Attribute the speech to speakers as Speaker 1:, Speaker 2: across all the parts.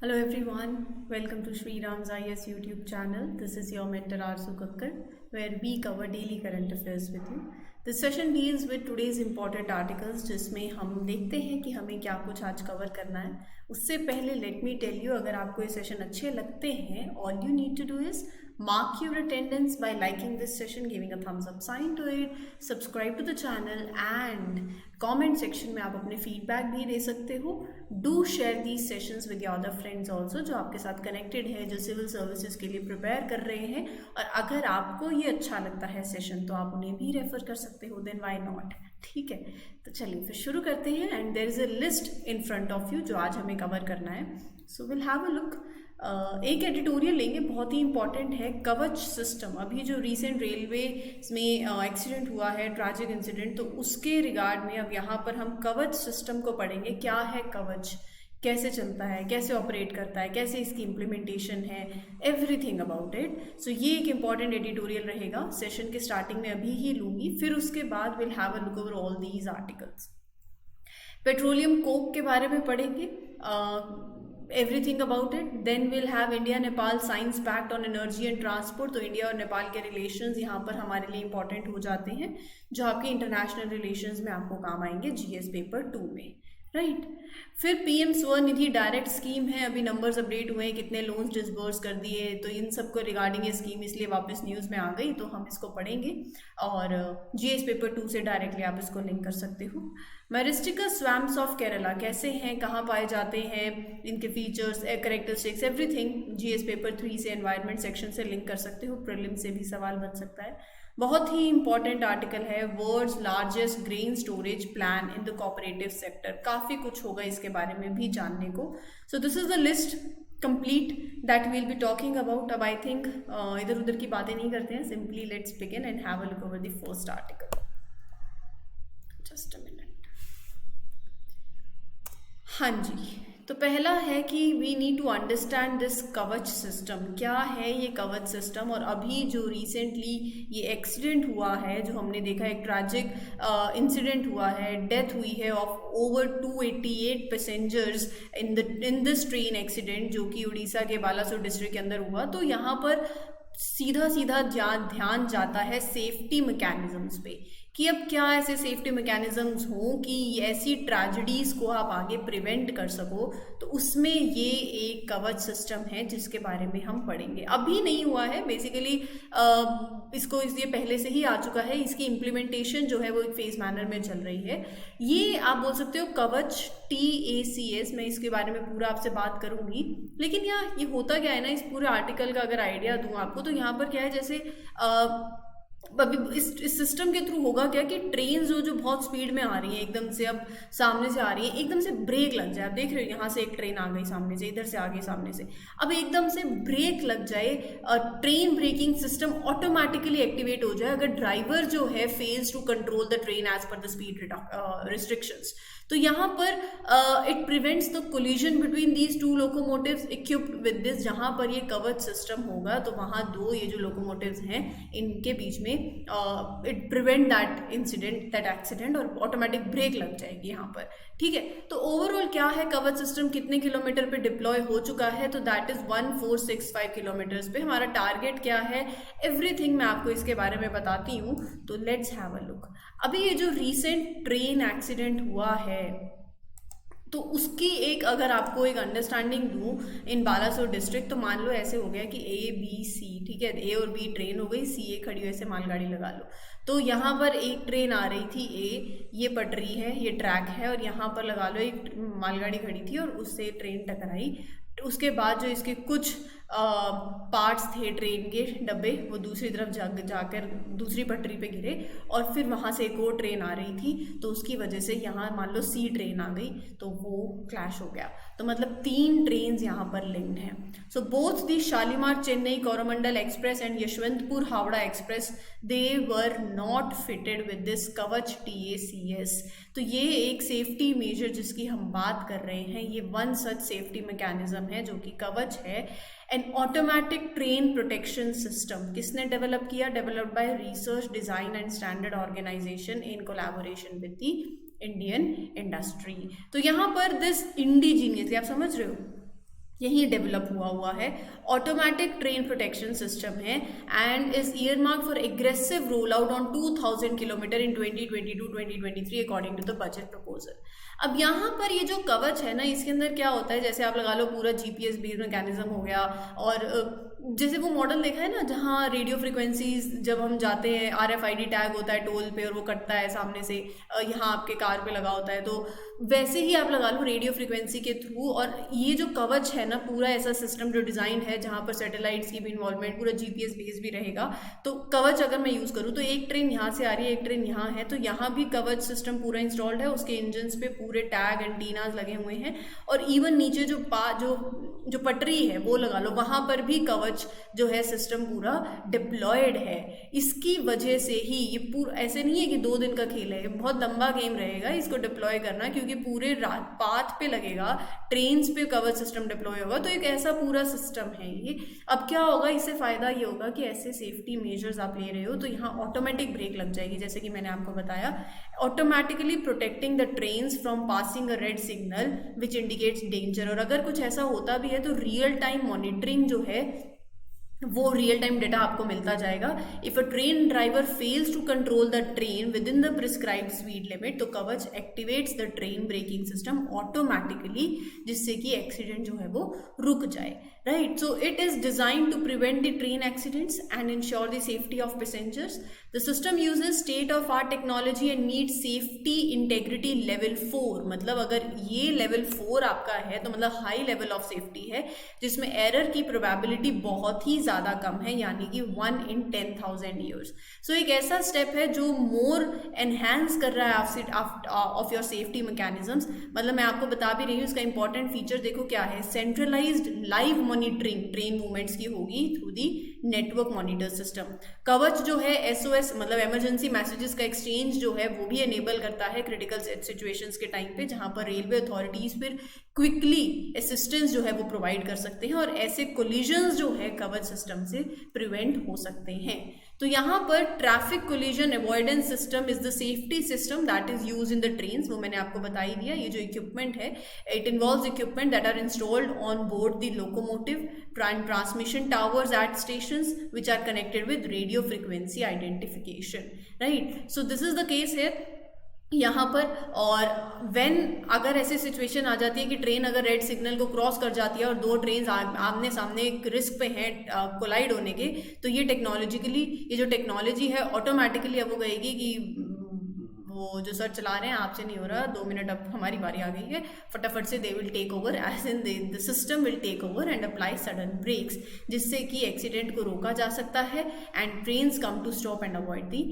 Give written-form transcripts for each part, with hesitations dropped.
Speaker 1: Hello everyone, welcome to Sri Ram's IS YouTube channel. This is your mentor Arzu Kakkar, where we cover daily current affairs with you. This session deals with today's important articles, जिसमें हम देखते हैं कि हमें क्या कुछ आज cover करना है. उससे पहले लेट मी टेल यू, अगर आपको ये सेशन अच्छे लगते हैं, all you need to do is mark your attendance by liking this session, giving a thumbs up sign to it, subscribe to the channel and comment section में आप अपने feedback भी दे सकते हो. Do share these sessions with your other friends also जो आपके साथ connected है, जो civil services के लिए prepare कर रहे हैं. और अगर आपको ये अच्छा लगता है सेशन तो आप उन्हें भी रेफर कर सकते हो, then why not. ठीक है, तो चलिए फिर शुरू करते हैं. And there is a list in front of you जो आज हमें कवर करना है. So will have a look. एक एडिटोरियल लेंगे, बहुत ही इंपॉर्टेंट है. कवच सिस्टम, अभी जो रिसेंट रेलवे में एक्सीडेंट हुआ है, ट्रैजिक इंसिडेंट, तो उसके रिगार्ड में अब यहाँ पर हम कवच सिस्टम को पढ़ेंगे. क्या है कवच, कैसे चलता है, कैसे ऑपरेट करता है, कैसे इसकी इम्प्लीमेंटेशन है, एवरीथिंग अबाउट इट. सो ये एक इंपॉर्टेंट एडिटोरियल रहेगा. सेशन के स्टार्टिंग में अभी ही लूँगी, फिर उसके बाद will have a look over all these articles. Petroleum coke के बारे में पढ़ेंगे, everything about it. Then will have India Nepal science pact on energy and transport. तो इंडिया और नेपाल के रिलेशंस यहाँ पर हमारे लिए इंपॉर्टेंट हो जाते हैं, जो आपके इंटरनेशनल रिलेशंस में आपको काम आएंगे जीएस पेपर 2 में, राइट. फिर पीएम स्वनिधि डायरेक्ट स्कीम है, अभी नंबर्स अपडेट हुए हैं, कितने लोन्स डिसबर्स कर दिए, तो इन सब को रिगार्डिंग ये स्कीम इसलिए वापस न्यूज़ में आ गई, तो हम इसको पढ़ेंगे और जीएस पेपर 2 से डायरेक्टली आप इसको लिंक कर सकते हो. मैरिस्टिका स्वैम्प्स ऑफ केरला कैसे हैं, कहाँ पाए जाते हैं, इनके features, characteristics, everything GS paper 3 से एनवायरनमेंट सेक्शन से लिंक कर सकते हो. प्रीलिम से भी सवाल बन सकता है. बहुत ही इंपॉर्टेंट आर्टिकल है, world's largest grain storage plan in the cooperative sector. काफ़ी कुछ होगा इसके बारे में भी जानने को. So this is the list complete that we'll be talking about. अब आई थिंक इधर उधर की बातें नहीं करते हैं, simply let's begin and have a look over the first article. Just a minute. हाँ जी, तो पहला है कि we need to understand this Kavach system. क्या है ये कवच सिस्टम, और अभी जो रिसेंटली ये एक्सीडेंट हुआ है, जो हमने देखा, एक ट्रैजिक इंसिडेंट हुआ है, डेथ हुई है of over 288 passengers in this train accident, जो कि उड़ीसा के बालासोर डिस्ट्रिक्ट के अंदर हुआ. तो यहाँ पर सीधा सीधा ध्यान जाता है सेफ्टी मैकेनिज्म्स पे, कि अब क्या ऐसे सेफ्टी मैकेनिज्म्स हों कि ऐसी ट्रेजेडीज़ को आप आगे प्रिवेंट कर सको. तो उसमें ये एक कवच सिस्टम है जिसके बारे में हम पढ़ेंगे. अभी नहीं हुआ है बेसिकली, इसको इसलिए पहले से ही आ चुका है. इसकी इम्प्लीमेंटेशन जो है वो एक फेज मैनर में चल रही है. ये आप बोल सकते हो कवच TACS. मैं इसके बारे में पूरा आपसे बात करूंगी, लेकिन ये होता क्या है ना, इस पूरे आर्टिकल का अगर आइडिया दूं आपको, तो यहाँ पर क्या है, जैसे अभी इस सिस्टम के थ्रू होगा क्या कि ट्रेन जो बहुत स्पीड में आ रही है, एकदम से अब सामने से आ रही है, एकदम से ब्रेक लग जाए. आप देख रहे हो यहाँ से एक ट्रेन आ गई सामने से, इधर से आ गई सामने से, अब एकदम से ब्रेक लग जाए, train braking system automatically activate हो जाए अगर ड्राइवर जो है fails to control the train as per the speed restrictions. तो यहाँ पर it prevents the collision between these two locomotives equipped with this. जहाँ पर ये कवच सिस्टम होगा तो वहाँ दो ये जो लोकोमोटिव्स हैं इनके बीच में it prevent that incident, that accident, और ऑटोमेटिक ब्रेक लग जाएगी यहाँ पर. ठीक है, तो ओवरऑल क्या है, कवच सिस्टम कितने किलोमीटर पे डिप्लॉय हो चुका है, तो दैट इज 1465 किलोमीटर्स पे. हमारा टारगेट क्या है, एवरीथिंग मैं आपको इसके बारे में बताती हूँ. तो लेट्स हैव अ लुक. अभी ये जो रिसेंट ट्रेन एक्सीडेंट हुआ है, तो उसकी एक अगर आपको एक अंडरस्टैंडिंग दूं इन बालासोर डिस्ट्रिक्ट, तो मान लो ऐसे हो गया कि A B C, ठीक है, A और B ट्रेन हो गई, C खड़ी हो, ऐसे मालगाड़ी लगा लो. तो यहाँ पर एक ट्रेन आ रही थी A, ये पटरी है, ये ट्रैक है, और यहाँ पर लगा लो एक मालगाड़ी खड़ी थी और उससे ट्रेन टकराई. उसके बाद जो इसके कुछ पार्ट्स थे ट्रेन के डब्बे, वो दूसरी तरफ जाकर दूसरी पटरी पे गिरे, और फिर वहाँ से एक और ट्रेन आ रही थी, तो उसकी वजह से यहाँ मान लो C ट्रेन आ गई, तो वो क्लैश हो गया. तो मतलब 3 ट्रेन यहाँ पर लिंक्ड हैं. So both the Shalimar Chennai Coromandel express and Yesvantpur Howrah express, they were not fitted with this Kavach TACS. तो ये एक सेफ्टी मेजर जिसकी हम बात कर रहे हैं, ये वन सच सेफ्टी मैकेनिज्म है जो कि कवच है. An automatic train protection system किसने डेवलप किया, developed by research design and standard organisation in collaboration with the Indian industry. तो यहाँ पर दिस इंडिजीनियस, आप समझ रहे हो, यही डेवलप हुआ है। ऑटोमेटिक ट्रेन प्रोटेक्शन सिस्टम है and is earmark for aggressive roll out on 2000 kilometre in 2022-2023 according to the budget proposal. अब यहाँ पर ये जो कवच है ना, इसके अंदर क्या होता है, जैसे आप लगा लो पूरा जीपीएस बेस्ड मैकेनिज्म हो गया, और जैसे वो मॉडल देखा है ना जहाँ रेडियो फ्रिक्वेंसीज जब हम जाते हैं आरएफआईडी टैग होता है टोल पे और वो कटता है सामने से, यहाँ आपके कार पे लगा होता है, तो वैसे ही आप लगा लो रेडियो फ्रिक्वेंसी के थ्रू। और ये जो कवच है ना, पूरा ऐसा सिस्टम जो डिज़ाइन है जहाँ पर सैटेलाइट्स की भी इन्वॉल्वमेंट, पूरा जीपीएस बेस भी रहेगा। तो कवच अगर मैं यूज़ करूँ तो एक ट्रेन यहाँ से आ रही है, एक ट्रेन यहाँ है, तो यहाँ भी कवच सिस्टम पूरा इंस्टॉल्ड है, उसके इंजन्स पे पूरे टैग एंटीनाज लगे हुए हैं, और इवन नीचे जो पटरी है वो लगा लो, वहाँ पर भी कवच जो है सिस्टम पूरा डिप्लॉयड है। इसकी वजह से ही ये पूरा, ऐसे नहीं है कि 2 दिन का खेल है, बहुत लंबा गेम रहेगा इसको डिप्लॉय करना, क्योंकि पूरे पाथ पे लगेगा, ट्रेन्स पे कवच सिस्टम डिप्लॉय होगा, तो एक ऐसा पूरा सिस्टम है ये। अब क्या होगा, इससे फायदा ये होगा कि ऐसे सेफ्टी मेजर्स आप ले रहे हो तो यहाँ ऑटोमेटिक ब्रेक लग जाएगी, जैसे कि मैंने आपको बताया, automatically protecting the trains from passing a red signal which indicates danger. और अगर कुछ ऐसा होता भी है तो रियल टाइम मॉनिटरिंग जो है वो रियल टाइम डेटा आपको मिलता जाएगा। If a train driver fails to control the train within the prescribed speed limit, तो Kavach activates the train braking system automatically, जिससे कि एक्सीडेंट जो है वो रुक जाए, right. So it is designed to prevent the train accidents and ensure the safety of passengers. The system uses state of art technology and need safety integrity level 4। मतलब अगर ये लेवल 4 आपका है तो मतलब हाई लेवल ऑफ सेफ्टी है, जिसमें error की प्रोबेबिलिटी बहुत ही ज़्यादा कम है, यानी कि 1 in 10,000 ईयर्स। सो एक ऐसा स्टेप है जो मोर एनहेंस कर रहा है ऑफ योर सेफ्टी मैकेनिज्म्स। मतलब मैं आपको बता भी रही हूँ, इसका इंपॉर्टेंट फीचर देखो क्या है, centralised live monitoring train movements की होगी through the network monitor system. कवच जो है SOS मतलब इमरजेंसी मैसेजेस का एक्सचेंज जो है वो भी एनेबल करता है क्रिटिकल सिचुएशंस के टाइम पे, जहां पर रेलवे अथॉरिटीज फिर क्विकली असिस्टेंस जो है वो प्रोवाइड कर सकते हैं, और ऐसे कोलिजन्स जो है कवच सिस्टम से प्रिवेंट हो सकते हैं। तो यहाँ पर traffic collision avoidance system is the safety system that is use in the trains. वो मैंने आपको बता ही दिया। ये जो इक्विपमेंट है, it involves equipment that are installed on board the locomotive transmission towers at stations which are connected with radio frequency identification, right. So this is the case है यहाँ पर। और व्हेन अगर ऐसी सिचुएशन आ जाती है कि ट्रेन अगर रेड सिग्नल को क्रॉस कर जाती है और 2 ट्रेन आमने सामने एक रिस्क पे हैं कोलाइड होने के, तो ये जो टेक्नोलॉजी है ऑटोमेटिकली अब वो कहेगी कि वो जो सर चला रहे हैं आपसे नहीं हो रहा, 2 मिनट अब हमारी बारी आ गई है, फटाफट से they will take over, as in the system will take over and apply sudden brakes, जिससे कि एक्सीडेंट को रोका जा सकता है and trains come to stop and avoid the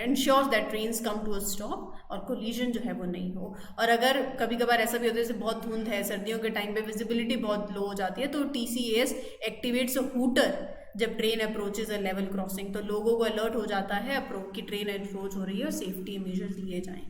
Speaker 1: ensures that trains come to a stop और collision जो है वो नहीं हो। और अगर कभी कभार ऐसा भी होता है जैसे बहुत धुंध है, सर्दियों के टाइम पे विजिबिलिटी बहुत लो हो जाती है, तो TCAS एक्टिवेट्स अ हूटर जब train approaches a level crossing, तो लोगों को अलर्ट हो जाता है कि ट्रेन अप्रोच हो रही है और सेफ्टी मेजर्स लिए जाएं।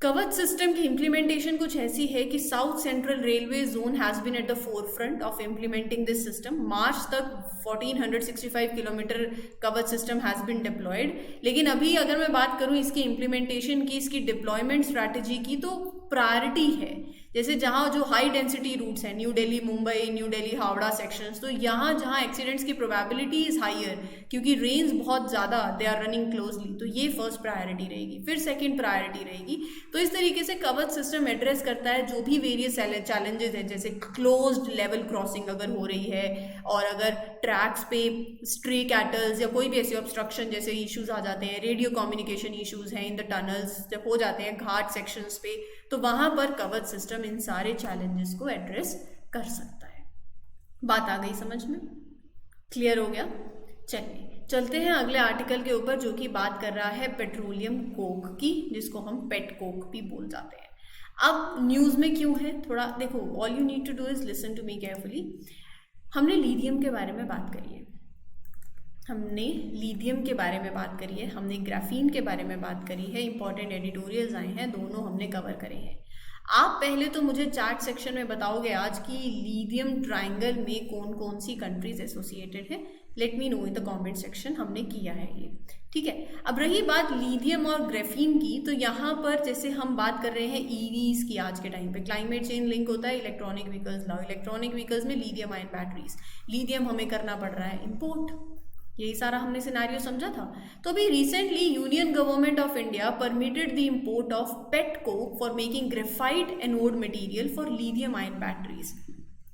Speaker 1: कवच सिस्टम की इम्प्लीमेंटेशन कुछ ऐसी है कि South Central Railway zone has been at the forefront of implementing this system. March तक 1465 किलोमीटर कवच सिस्टम हैज बीन डिप्लॉयड। लेकिन अभी अगर मैं बात करूं इसकी इम्प्लीमेंटेशन की, इसकी डिप्लॉयमेंट स्ट्रैटेजी की, तो प्रायोरिटी है जैसे जहाँ जो हाई डेंसिटी रूट्स हैं, new Delhi Mumbai, new Delhi Howrah sections, तो यहाँ जहाँ एक्सीडेंट्स की प्रोबेबिलिटी इज हायर क्योंकि रेंज बहुत ज़्यादा दे आर रनिंग क्लोजली, तो ये फर्स्ट प्रायोरिटी रहेगी, फिर सेकंड प्रायोरिटी रहेगी। तो इस तरीके से कवच सिस्टम एड्रेस करता है जो भी वेरियस चैलेंजेस हैं, जैसे क्लोज्ड लेवल क्रॉसिंग अगर हो रही है, और अगर ट्रैक्स पे स्ट्रे कैटल्स या कोई भी ऐसे ऑब्स्ट्रक्शन जैसे इश्यूज आ जाते हैं, रेडियो कम्युनिकेशन इश्यूज हैं इन द टनल्स जब हो जाते हैं घाट सेक्शंस पे, तो वहाँ पर कवच सिस्टम इन सारे चैलेंजेस को एड्रेस कर सकता है। बात आ गई समझ में? क्लियर हो गया? चलिए चलते हैं अगले आर्टिकल के ऊपर, जो कि बात कर रहा है पेट्रोलियम कोक की, जिसको हम पेट कोक भी बोल जाते हैं। अब न्यूज़ में क्यों है, थोड़ा देखो, all you need to do is listen to me carefully. हमने लिथियम के बारे में बात करी है, हमने लिथियम के बारे में बात करी है, हमने ग्राफीन के बारे में बात करी है, इंपॉर्टेंट एडिटोरियल्स आए हैं, दोनों हमने कवर करे हैं। आप पहले तो मुझे चैट सेक्शन में बताओगे आज की लिथियम ट्रायंगल में कौन कौन सी कंट्रीज एसोसिएटेड है। Late me know in the comment section, हमने किया है ये, ठीक है। अब रही बात लिथियम और ग्राफीन की, तो यहाँ पर जैसे हम बात कर रहे हैं ईवीज की, आज के टाइम पे क्लाइमेट चेंज लिंक होता है इलेक्ट्रॉनिक व्हीकल्स लाओ, इलेक्ट्रॉनिक व्हीकल्स में लिथियम आयन बैटरीज, लिथियम हमें करना पड़ रहा है इम्पोर्ट, यही सारा हमने सिनेरियो समझा था। तो अभी recently union government of India permitted the import of pet coke for making graphite anode material for lithium ion batteries.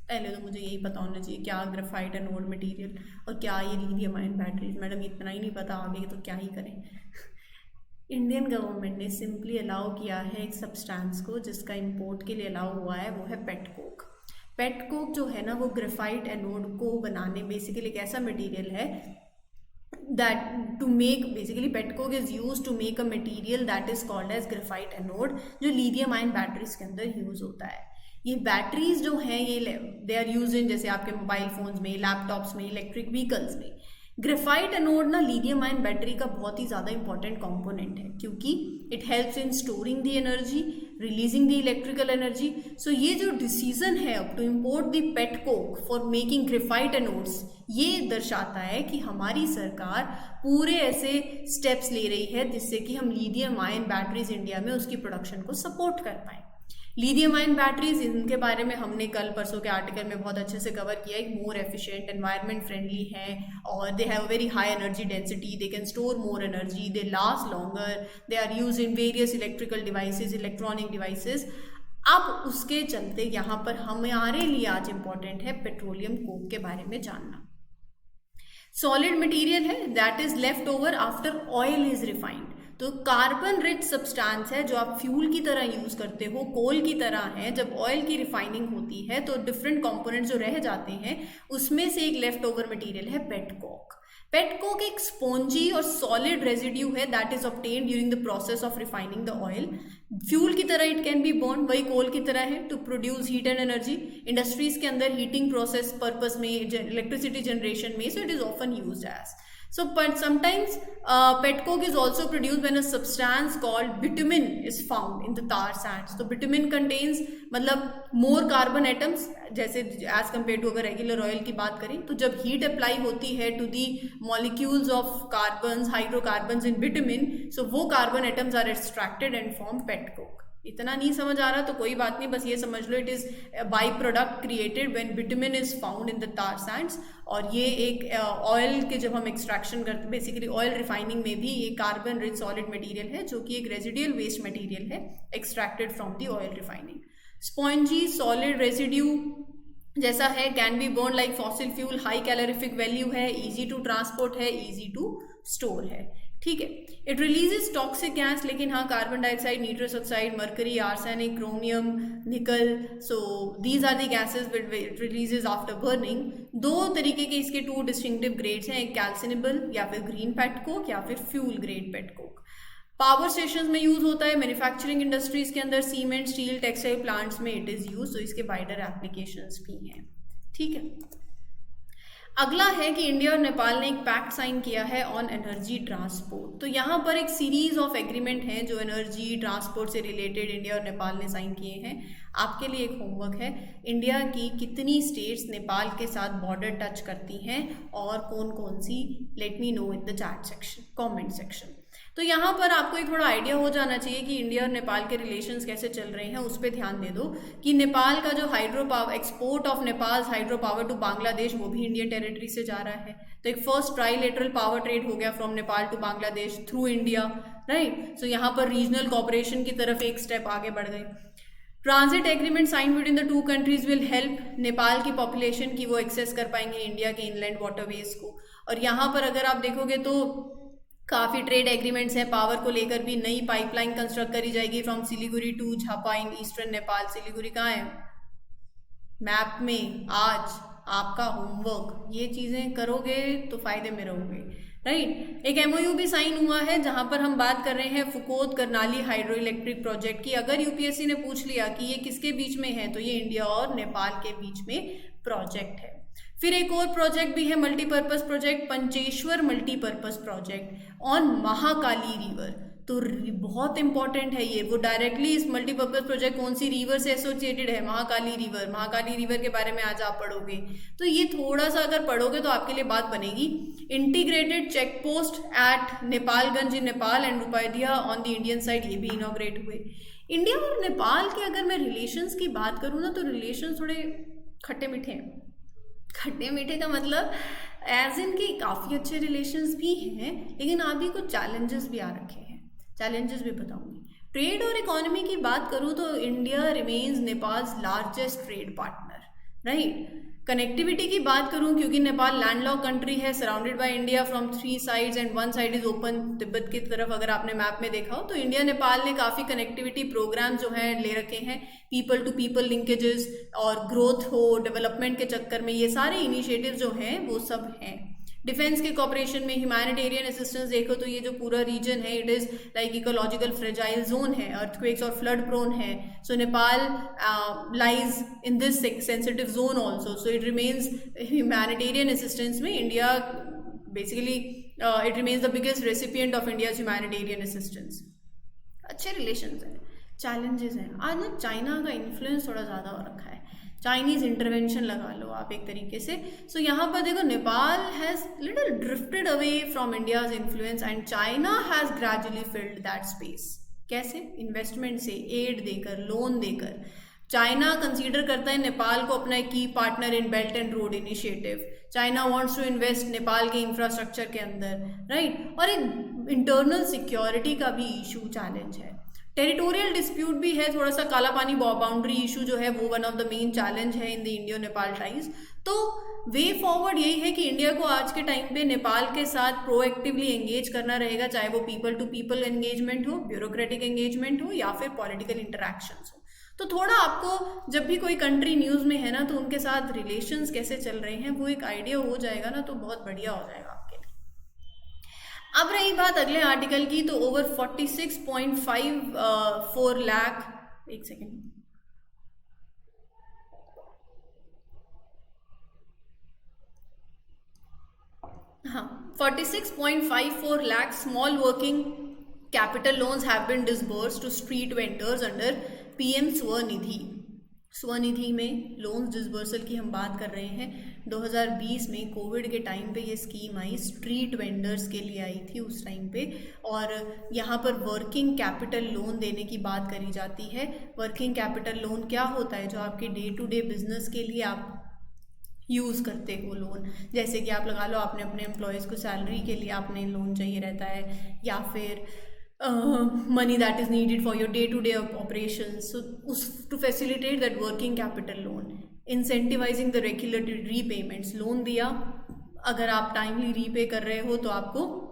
Speaker 1: पहले तो मुझे यही पता होना चाहिए क्या ग्रेफाइट एनोड मटेरियल और क्या ये लिथियम आयन बैटरीज। मैडम इतना ही नहीं पता, आगे तो क्या ही करें। इंडियन गवर्नमेंट ने सिंपली अलाउ किया है एक सब्सटेंस को जिसका इंपोर्ट के लिए अलाउ हुआ है, वो है पेट कोक। पेट कोक जो है ना वो ग्रेफाइट एनोड को बनाने, बेसिकली एक ऐसा मटेरियल है that to make basically pet coke is used to make a material that is called as graphite anode, जो लिथियम आयन बैटरीज के अंदर यूज होता है। ये बैटरीज जो हैं ये दे आर यूज इन, जैसे आपके मोबाइल फोन्स में, लैपटॉप्स में, इलेक्ट्रिक व्हीकल्स में। ग्रेफाइट एनोड ना लिथियम आयन बैटरी का बहुत ही ज़्यादा इंपॉर्टेंट कंपोनेंट है, क्योंकि it helps in storing the energy, releasing the electrical energy. So ये जो डिसीजन है to import the pet coke for making graphite anodes, ये दर्शाता है कि हमारी सरकार पूरे ऐसे स्टेप्स ले रही है जिससे कि हम लिथियम आयन बैटरीज इंडिया में उसकी प्रोडक्शन को सपोर्ट कर पाएँ। लिथियम आयन बैटरीज, इनके बारे में हमने कल परसों के आर्टिकल में बहुत अच्छे से कवर किया। एक मोर एफिशिएंट, एनवायरनमेंट फ्रेंडली है और they have very high energy density, they can store more energy, they last longer, they are use in various electrical devices, electronic devices. अब उसके चलते यहाँ पर हमारे लिए आज इंपॉर्टेंट है पेट्रोलियम कोक के बारे में जानना। सॉलिड मटेरियल है that is left over after oil is refined. तो कार्बन रिच सब्सटेंस है जो आप फ्यूल की तरह यूज करते हो, कोल की तरह है। जब ऑयल की रिफाइनिंग होती है तो डिफरेंट कंपोनेंट्स जो रह जाते हैं उसमें से एक लेफ्ट ओवर मटेरियल है पेट कोक। पेट कोक एक स्पॉन्जी और सॉलिड रेजिड्यू है that is obtained during the process of refining the oil. Fuel की तरह इट कैन बी बर्न, वही कोल की तरह है, to produce heat and energy. Industries के अंदर हीटिंग प्रोसेस पर्पस में, इलेक्ट्रिसिटी जनरेशन में, so it is often used as. So, but sometimes pet coke is also produced when a substance called bitumen is found in the tar sands. तो bitumen contains मतलब more carbon atoms, जैसे as compared to अगर regular oil की बात करें, तो जब heat apply होती है to the molecules of carbons, hydrocarbons in bitumen, so वो carbon atoms are extracted and form pet coke. इतना नहीं समझ आ रहा तो कोई बात नहीं, बस ये समझ लो it is byproduct created when bitumen is found in the tar sands. और ये एक ऑयल के जब हम एक्सट्रैक्शन करते हैं, बेसिकली ऑयल रिफाइनिंग में भी ये कार्बन रिच सॉलिड मटेरियल है जो कि एक रेजिडियल वेस्ट मटेरियल है extracted from the oil refining. Spongy solid residue जैसा है, can be burn like fossil fuel, high calorific value है, इजी टू ट्रांसपोर्ट है, इजी टू स्टोर है, ठीक है। इट रिलीजेस टॉक्सिक गैस, लेकिन हाँ carbon dioxide, nitrous oxide, mercury, arsenic, chromium, nickel, so these are the gases which it releases after burning. दो तरीके के इसके टू डिस्टिंक्टिव ग्रेड्स हैं, एक कैल्सिनेबल या फिर ग्रीन पेट कोक या फिर fuel grade pet coke. Power station में यूज होता है, मैन्युफैक्चरिंग इंडस्ट्रीज के अंदर, सीमेंट, स्टील, टेक्सटाइल प्लांट्स में इट इज यूज, तो इसके वाइडर एप्लीकेशंस भी हैं, ठीक है। अगला है कि इंडिया और नेपाल ने एक पैक्ट साइन किया है ऑन एनर्जी ट्रांसपोर्ट। तो यहाँ पर एक सीरीज ऑफ एग्रीमेंट हैं जो एनर्जी ट्रांसपोर्ट से रिलेटेड इंडिया और नेपाल ने साइन किए हैं। आपके लिए एक होमवर्क है, इंडिया की कितनी स्टेट्स नेपाल के साथ बॉर्डर टच करती हैं और कौन कौन सी, let me know in the chat section, comment section. तो यहाँ पर आपको एक थोड़ा आइडिया हो जाना चाहिए कि इंडिया और नेपाल के रिलेशंस कैसे चल रहे हैं, उस पर ध्यान दे दो कि नेपाल का जो hydro power, export of Nepal hydro power to Bangladesh, वो भी इंडियन टेरिटरी से जा रहा है। तो एक फर्स्ट ट्राइलेटरल पावर ट्रेड हो गया from Nepal to Bangladesh through India, right. So यहाँ पर रीजनल कॉपरेशन की तरफ एक स्टेप आगे बढ़ गए। Transit agreement sign between the two countries will help Nepal की पॉपुलेशन की वो एक्सेस कर पाएंगे इंडिया के इनलैंड वाटरवेज को। और यहाँ पर अगर आप देखोगे तो काफ़ी ट्रेड एग्रीमेंट्स हैं, पावर को लेकर भी नई पाइपलाइन कंस्ट्रक्ट करी जाएगी from Siliguri to Jhapa in eastern Nepal. Siliguri कहाँ है मैप में? आज आपका होमवर्क, ये चीज़ें करोगे तो फायदे में रहोगे, राइट। एक एमओयू भी साइन हुआ है जहां पर हम बात कर रहे हैं फुकोत करनाली हाइड्रो इलेक्ट्रिक प्रोजेक्ट की। अगर यूपीएससी ने पूछ लिया कि ये किसके बीच में है, तो ये इंडिया और नेपाल के बीच में प्रोजेक्ट है। फिर एक और प्रोजेक्ट भी है multipurpose project, Pancheshwar multipurpose project on Mahakali river. तो बहुत इंपॉर्टेंट है ये। वो डायरेक्टली इस मल्टीपर्पज प्रोजेक्ट कौन सी रिवर से एसोसिएटेड है, महाकाली रिवर। महाकाली रिवर के बारे में आज आप पढ़ोगे, तो ये थोड़ा सा अगर पढ़ोगे तो आपके लिए बात बनेगी। Integrated check post at Nepalganj in Nepal and Rupaidiha on the Indian side, ये भी इनॉग्रेट हुए। इंडिया और नेपाल के अगर मैं रिलेशंस की बात करूँ ना, तो रिलेशंस थोड़े खट्टे मीठे हैं। खट्टे मीठे का मतलब एज इन की काफ़ी अच्छे रिलेशंस भी हैं, लेकिन अभी कुछ चैलेंजेस भी आ रखे हैं। चैलेंजेस भी बताऊंगी। ट्रेड और इकोनॉमी की बात करूँ तो India remains Nepals largest trade partner, right. Connectivity की बात करूं, क्योंकि नेपाल लैंडलॉक कंट्री है, surrounded by India from 3 sides and 1 side is open Tibet की तरफ। अगर आपने मैप में देखा हो तो इंडिया नेपाल ने काफ़ी कनेक्टिविटी प्रोग्राम जो है ले रखे हैं, पीपल टू पीपल लिंकेजेस और ग्रोथ हो, डेवलपमेंट के चक्कर में ये सारे इनिशिएटिव जो हैं वो सब हैं। डिफेंस के कॉपरेशन में ह्यूमैनिटेरियन असिस्टेंस देखो तो ये जो पूरा रीजन है it is like ecological fragile zone है, अर्थक्वेक्स और फ्लड प्रोन है। So Nepal lies in this sensitive zone also, so it remains humanitarian assistance में India basically it remains the biggest recipient of India's humanitarian assistance. अच्छे relations हैं, challenges हैं। आज ना China का इन्फ्लुएंस थोड़ा ज़्यादा हो रखा है, चाइनीज़ इंटरवेंशन लगा लो आप एक तरीके से। सो यहाँ पर देखो Nepal has little drifted away from India's influence and China has gradually filled that space. कैसे? इन्वेस्टमेंट से, एड देकर, लोन देकर। चाइना कंसीडर करता है नेपाल को अपना key partner in belt and road initiative. China wants to invest Nepal के इंफ्रास्ट्रक्चर के अंदर, राइट। और एक इंटरनल सिक्योरिटी का भी इशू चैलेंज है, टेरिटोरियल डिस्प्यूट भी है, थोड़ा सा काला पानी बाउंड्री इशू जो है वो one of the main challenge है in the Indo Nepal ties. तो वे फॉरवर्ड यही है कि इंडिया को आज के टाइम पे नेपाल के साथ प्रोएक्टिवली एंगेज करना रहेगा, चाहे वो पीपल टू पीपल एंगेजमेंट हो, ब्यूरोक्रेटिक एंगेजमेंट हो या फिर पॉलिटिकल इंटरेक्शंस हो। तो थोड़ा आपको जब भी कोई कंट्री न्यूज़ में है ना, तो उनके साथ रिलेशंस कैसे चल रहे हैं वो एक आइडिया हो जाएगा ना, तो बहुत बढ़िया हो जाएगा आपके लिए। अब रही बात अगले आर्टिकल की, तो ओवर 46.54 लाख, एक सेकेंड, हाँ, 46.54 lakh small working capital loans have been disbursed to street vendors under PM SVANidhi. SVANidhi में लोन्स डिसबर्सल की हम बात कर रहे हैं। 2020 में कोविड के टाइम पे ये स्कीम आई, स्ट्रीट वेंडर्स के लिए आई थी उस टाइम पे, और यहाँ पर वर्किंग कैपिटल लोन देने की बात करी जाती है। वर्किंग कैपिटल लोन क्या होता है? जो आपके डे टू डे बिजनेस के लिए आप यूज़ करते हो लोन, जैसे कि आप लगा लो आपने अपने एम्प्लॉयज़ को सैलरी के लिए आपने लोन चाहिए रहता है, या फिर money that is needed for your day-to-day operations. So, to facilitate that working capital loan, incentivizing the regular repayments. Loan दिया, अगर आप टाइमली रीपे कर रहे हो तो आपको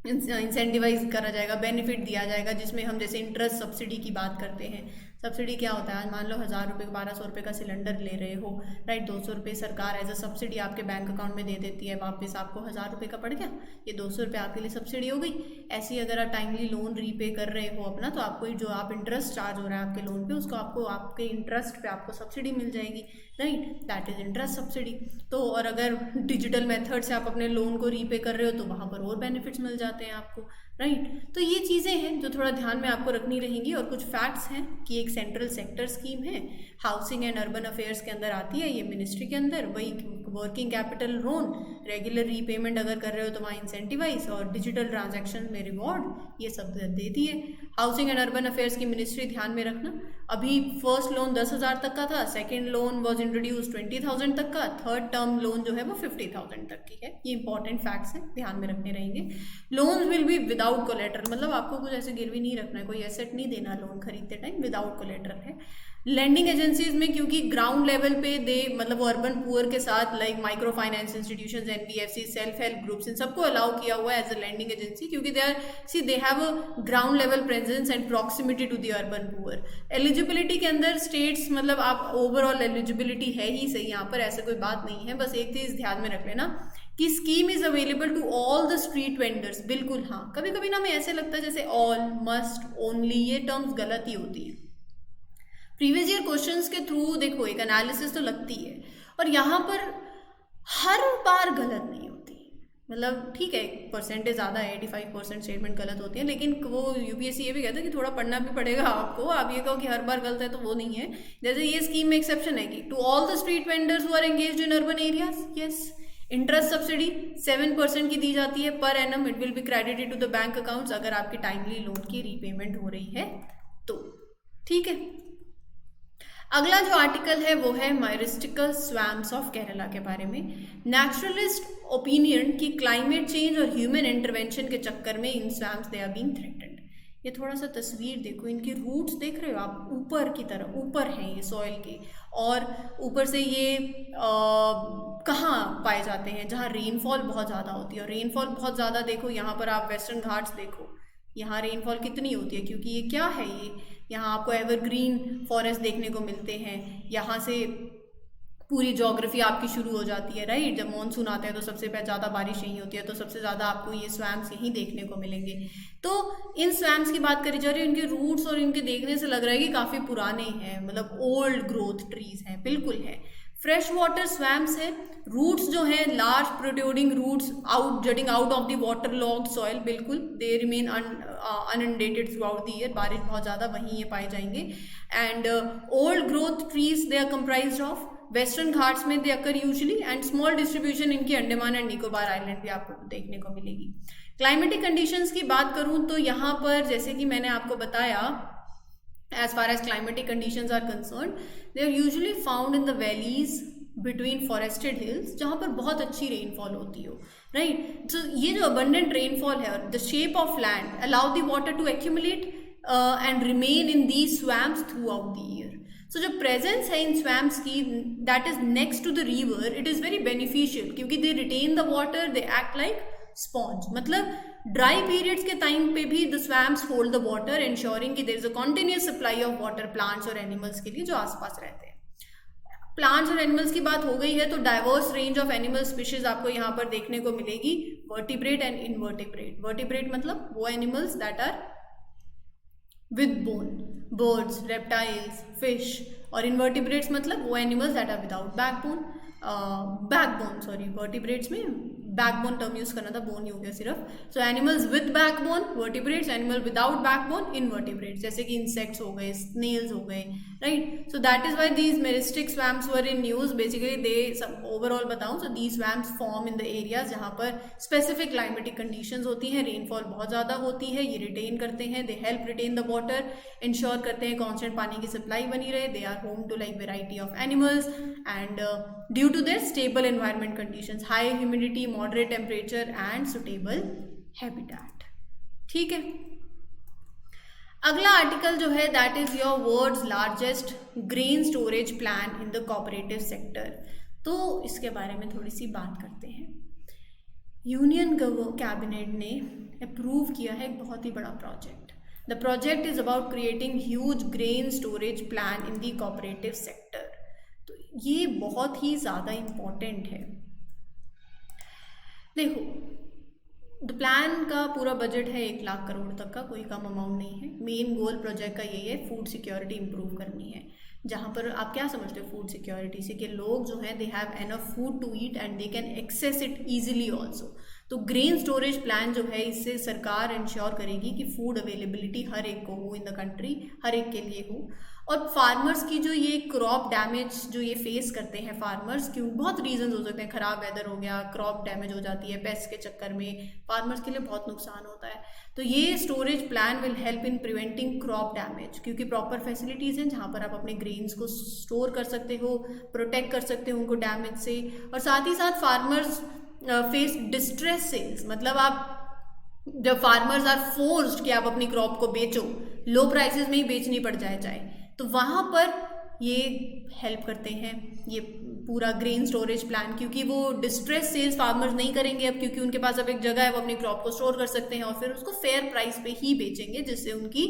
Speaker 1: इंसेंटिवाइज करा जाएगा, बेनिफिट दिया जाएगा, जिसमें हम जैसे इंटरेस्ट सब्सिडी की बात करते हैं। सब्सिडी क्या होता है? मान लो 1000 रुपये 1200 रुपये का सिलेंडर ले रहे हो, राइट, 200 रुपये सरकार एज अ सब्सिडी आपके बैंक अकाउंट में दे देती है, वापस आपको 1000 रुपये का पड़ गया, ये 200 रुपये आपके लिए सब्सिडी हो गई। ऐसे ही अगर आप टाइमली लोन रीपे कर रहे हो अपना, तो आपको जो आप इंटरेस्ट चार्ज हो रहा है आपके लोन पे, उसको आपको आपके इंटरेस्ट पे आपको सब्सिडी मिल जाएगी, right, that is interest subsidy. तो और अगर डिजिटल मेथड से आप अपने लोन को रीपे कर रहे हो तो वहाँ पर और बेनिफिट्स मिल जाते हैं आपको, राइट। तो ये चीज़ें हैं जो थोड़ा ध्यान में आपको रखनी रहेंगी। और कुछ फैक्ट्स हैं कि एक सेंट्रल सेक्टर स्कीम है, हाउसिंग एंड अर्बन अफेयर्स के अंदर आती है, ये मिनिस्ट्री के अंदर। वही working capital loan, regular repayment अगर कर रहे हो तो वहाँ इंसेंटिवाइज, और डिजिटल ट्रांजैक्शन में रिवॉर्ड, ये सब देती है। हाउसिंग एंड अर्बन अफेयर्स की मिनिस्ट्री ध्यान में रखना। अभी फर्स्ट लोन 10,000 तक का था, सेकेंड लोन वॉज इंट्रोड्यूस 20,000 तक का, थर्ड टर्म लोन जो है वो 50,000 तक की है। ये इंपॉर्टेंट फैक्ट्स हैं, ध्यान में रखने रहेंगे। Loans will be without collateral, मतलब आपको कुछ ऐसे गिरवी नहीं रखना है, कोई एसेट नहीं देना लोन खरीदते टाइम, विदाउट कोलेटरल है। लैंडिंग एजेंसीज में क्योंकि ग्राउंड लेवल पे दे मतलब वो अर्बन पुअर के साथ like microfinance institutions, NBFC, self help groups, इन सबको अलाउ किया हुआ है एज अ लैंडिंग एजेंसी, क्योंकि they have a ground level presence and proximity to the urban poor. Eligibility के अंदर स्टेट्स, मतलब आप ओवरऑल एलिजिबिलिटी है ही सही, यहाँ पर ऐसे कोई बात नहीं है। बस एक चीज़ ध्यान में रख लेना कि scheme is available to all the street vendors. बिल्कुल हाँ, कभी कभी ना हमें ऐसे लगता है जैसे ऑल, मस्ट, ओनली, ये टर्म्स गलत ही होती है। प्रीवियस ईयर क्वेश्चंस के थ्रू देखो एक एनालिसिस तो लगती है, और यहाँ पर हर बार गलत नहीं होती। मतलब ठीक है, परसेंटेज ज़्यादा है, 85% स्टेटमेंट गलत होती है, लेकिन वो यूपीएससी ये भी कहता है कि थोड़ा पढ़ना भी पड़ेगा आपको। आप ये कहो कि हर बार गलत है तो वो नहीं है। जैसे ये स्कीम में एक्सेप्शन है कि to all the street vendors who are engaged in urban areas, yes, interest subsidy 7% की दी जाती है per annum, it will be credited to the bank accounts अगर आपकी टाइमली लोन की रीपेमेंट हो रही है तो, ठीक है। अगला जो आर्टिकल है वो है माइरिस्टिकल स्वैम्स ऑफ केरला के बारे में। नेचुरलिस्ट ओपिनियन कि क्लाइमेट चेंज और ह्यूमन इंटरवेंशन के चक्कर में इन swamps they are being threatened. ये थोड़ा सा तस्वीर देखो, इनकी रूट्स देख रहे हो आप, ऊपर की तरफ ऊपर हैं ये सॉइल के, और ऊपर से ये कहाँ पाए जाते हैं, जहाँ रेनफॉल बहुत ज़्यादा होती है। और रेनफॉल बहुत ज़्यादा देखो यहाँ पर आप वेस्टर्न घाट्स देखो, यहाँ रेनफॉल कितनी होती है, क्योंकि ये क्या है, ये यहाँ आपको एवरग्रीन फॉरेस्ट देखने को मिलते हैं। यहाँ से पूरी ज्योग्राफी आपकी शुरू हो जाती है, राइट। जब मानसून आता है तो सबसे ज़्यादा बारिश यहीं होती है, तो सबसे ज़्यादा आपको ये स्वैम्स यहीं देखने को मिलेंगे। तो इन स्वैम्स की बात करी जा रही है, इनके रूट्स और इनके देखने से लग रहा है कि काफ़ी पुराने हैं, मतलब ओल्ड ग्रोथ ट्रीज हैं, बिल्कुल है। फ्रेश वाटर स्वैम्स है, रूट्स जो हैं large protruding roots out jutting out of the water logged soil, बिल्कुल they remain inundated throughout the year, बारिश बहुत ज़्यादा वहीं ये पाए जाएंगे। And old growth trees they are comprised of western Ghats में they occur usually, and small distribution इनकी अंडमान एंड निकोबार आइलैंड भी आपको देखने को मिलेगी। क्लाइमेटिक कंडीशंस की बात करूं तो यहाँ पर जैसे कि मैंने आपको बताया, as far as climatic conditions are concerned, they are usually found in the valleys between forested hills, जहाँ पर बहुत अच्छी रेनफॉल होती हो, राइट। तो ये जो abundant रेनफॉल है, the shape of land allow the water to accumulate and remain in these swamps throughout the year. So जो presence है इन swamps की, that is next to the river, it is very beneficial क्योंकि they retain the water, they act like sponge। मतलब dry periods के time पे भी the swamps hold the water, ensuring कि there is a continuous supply of water plants और animals के लिए जो आसपास रहते हैं। प्लांट्स और एनिमल्स की बात हो गई है तो diverse range of animal species आपको यहाँ पर देखने को मिलेगी, वर्टिब्रेट एंड इनवर्टिब्रेट। वर्टिब्रेट मतलब वो animals that are with bone, birds, reptiles, fish, और इनवर्टिब्रेट्स मतलब वो animals that are without backbone, sorry, vertebrates में बैकबोन टर्म यूज करना था, बोन ही हो गया सिर्फ। So animals with backbone vertebrates, animal without backbone invertebrates, जैसे कि इंसेक्ट्स हो गए, स्नेल्स हो गए, right. So that is why these Myristica swamps were in news. Basically they overall बताऊं तो these swamps form in the areas जहाँ पर स्पेसिफिक क्लाइमेटिक कंडीशंस होती हैं, रेनफॉल बहुत ज़्यादा होती है, ये रिटेन करते हैं, they help retain the water, ensure करते हैं कॉन्स्टेंट पानी की सप्लाई बनी रहे, they are home to like variety of animals and due to their stable environment conditions, high humidity, moderate temperature and suitable habitat, ठीक है। अगला आर्टिकल जो है that is your world's largest grain storage plan in the cooperative sector. तो इसके बारे में थोड़ी सी बात करते हैं। यूनियन कैबिनेट ने अप्रूव किया है एक बहुत ही बड़ा project. The project is about creating huge grain storage plan in the cooperative sector. तो ये बहुत ही ज़्यादा इम्पोर्टेंट है। देखो, द प्लान का पूरा बजट है 1 लाख करोड़ तक का, कोई कम अमाउंट नहीं है। मेन गोल प्रोजेक्ट का यही है, फूड सिक्योरिटी इंप्रूव करनी है। जहाँ पर आप क्या समझते हो फूड सिक्योरिटी से, कि लोग जो हैं they have enough food to eat and they can access it easily also. तो ग्रेन स्टोरेज प्लान जो है, इससे सरकार इंश्योर करेगी कि फूड अवेलेबिलिटी हर एक को हो इन द कंट्री, हर एक के लिए हो। और फार्मर्स की जो ये क्रॉप डैमेज जो ये फेस करते हैं फार्मर्स, क्यों बहुत रीजन हो सकते हैं, ख़राब वेदर हो गया, क्रॉप डैमेज हो जाती है, पेस्ट के चक्कर में फार्मर्स के लिए बहुत नुकसान होता है। तो ये storage plan will help in preventing crop damage, क्योंकि प्रॉपर फैसिलिटीज़ हैं जहाँ पर आप अपने ग्रेन्स को स्टोर कर सकते हो, प्रोटेक्ट कर सकते हो उनको डैमेज से। और साथ ही साथ फार्मर्स फेस डिस्ट्रेस सेल्स, मतलब आप जब फार्मर्स आर फोर्स्ड कि आप अपनी क्रॉप को बेचो, लो प्राइसेस में ही बेचनी पड़ जाए, तो वहाँ पर ये हेल्प करते हैं ये पूरा ग्रेन स्टोरेज प्लान, क्योंकि वो डिस्ट्रेस सेल्स फार्मर्स नहीं करेंगे अब, क्योंकि उनके पास अब एक जगह है, वो अपनी क्रॉप को स्टोर कर सकते हैं और फिर उसको फेयर प्राइस पे ही बेचेंगे, जिससे उनकी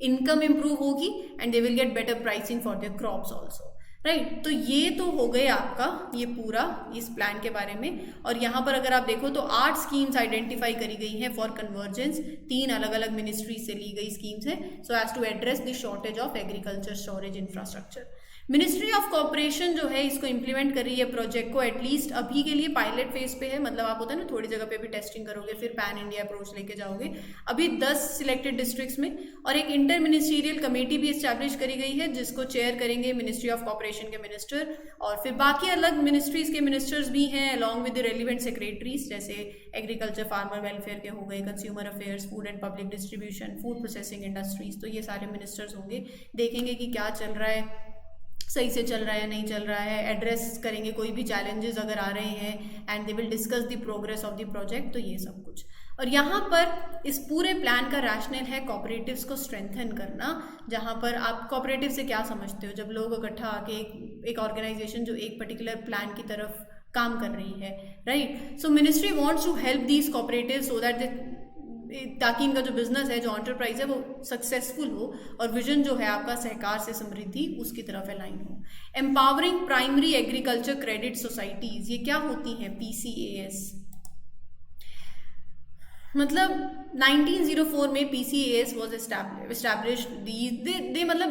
Speaker 1: इनकम इंप्रूव होगी and they will get better pricing for their crops also, right. तो ये तो हो गए आपका ये पूरा इस प्लान के बारे में। और यहाँ पर अगर आप देखो तो 8 स्कीम्स आइडेंटिफाई करी गई हैं फॉर कन्वर्जेंस, 3 अलग अलग मिनिस्ट्री से ली गई स्कीम्स हैं, so as to address the shortage of agriculture storage infrastructure. Ministry of corporation जो है इसको इम्प्लीमेंट कर रही है प्रोजेक्ट को, एटलीस्ट अभी के लिए पायलट फेज पे है, मतलब आप होता है ना थोड़ी जगह पे भी टेस्टिंग करोगे फिर पैन इंडिया अप्रोच लेके जाओगे। अभी 10 सिलेक्टेड डिस्ट्रिक्ट्स में, और एक इंटर मिनिस्ट्रियल कमेटी भी इस्टेब्लिश करी गई है जिसको चेयर करेंगे मिनिस्ट्री ऑफ कॉर्पोरेशन के मिनिस्टर, और फिर बाकी अलग मिनिस्ट्रीज के मिनिस्टर्स भी हैं along with the relevant secretaries, जैसे एग्रीकल्चर फार्मर वेलफेयर के हो गए, consumer affairs, food and public distribution, food processing industries, तो ये सारे मिनिस्टर्स होंगे, देखेंगे कि क्या चल रहा है, सही से चल रहा है या नहीं चल रहा है, एड्रेस करेंगे कोई भी चैलेंजेस अगर आ रहे हैं, and they will discuss the progress of the project, तो ये सब कुछ। और यहाँ पर इस पूरे प्लान का रैशनल है कॉपरेटिव्स को स्ट्रेंथन करना, जहाँ पर आप कॉपरेटिव से क्या समझते हो, जब लोग इकट्ठा आके एक ऑर्गेनाइजेशन जो एक पर्टिकुलर प्लान की तरफ काम कर रही है, right. So ministry wants to help these cooperative so that ताकि इनका जो बिजनेस है, जो एंटरप्राइज है, वो सक्सेसफुल हो और विजन जो है आपका सहकार से समृद्धि उसकी तरफ अलाइन हो। Empowering primary agriculture credit societies, ये क्या होती हैं? PCAS, मतलब 1904 में PCAS was established.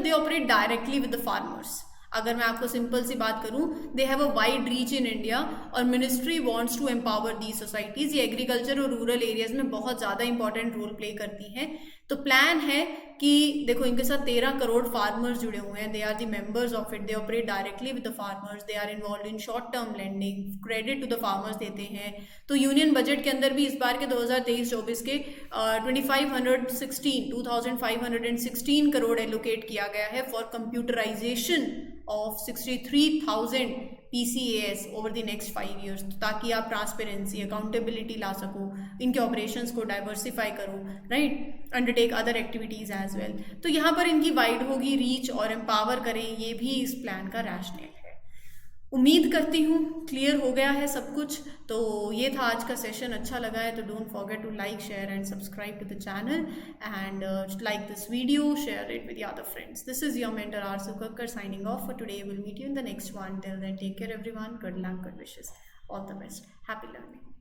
Speaker 1: They operate directly with the farmers. अगर मैं आपको सिंपल सी बात करूं, they have a wide reach in India, और ministry wants to empower the societies. ये एग्रीकल्चर और रूरल एरियाज में बहुत ज़्यादा इंपॉर्टेंट रोल प्ले करती हैं। तो प्लान है कि देखो इनके साथ 13 करोड़ फार्मर्स जुड़े हुए हैं, they are the members of it, they operate directly with the farmers, they are involve in short term lending, credit to the farmers देते हैं। तो यूनियन बजट के अंदर भी इस बार के 2023-24 के 2516 करोड़ एलोकेट किया गया है for computerisation of 63,000 PCAS over the next 5 years, ताकि आप ट्रांसपेरेंसी, अकाउंटेबिलिटी ला सको, इनके ऑपरेशंस को डाइवर्सिफाई करो, right, undertake other activities as well. तो यहाँ पर इनकी वाइड होगी रीच और एम्पावर करें, ये भी इस प्लान का रैशनल है। उम्मीद करती हूँ क्लियर हो गया है सब कुछ। तो ये था आज का सेशन, अच्छा लगा है तो don't forget to like, share and subscribe to the channel, and like this video, share it with other friends. This is your mentor Aarsu Kakkar signing off for today. We'll meet you in the next one. Till then, take care everyone. Good luck, good wishes, all the best. Happy learning.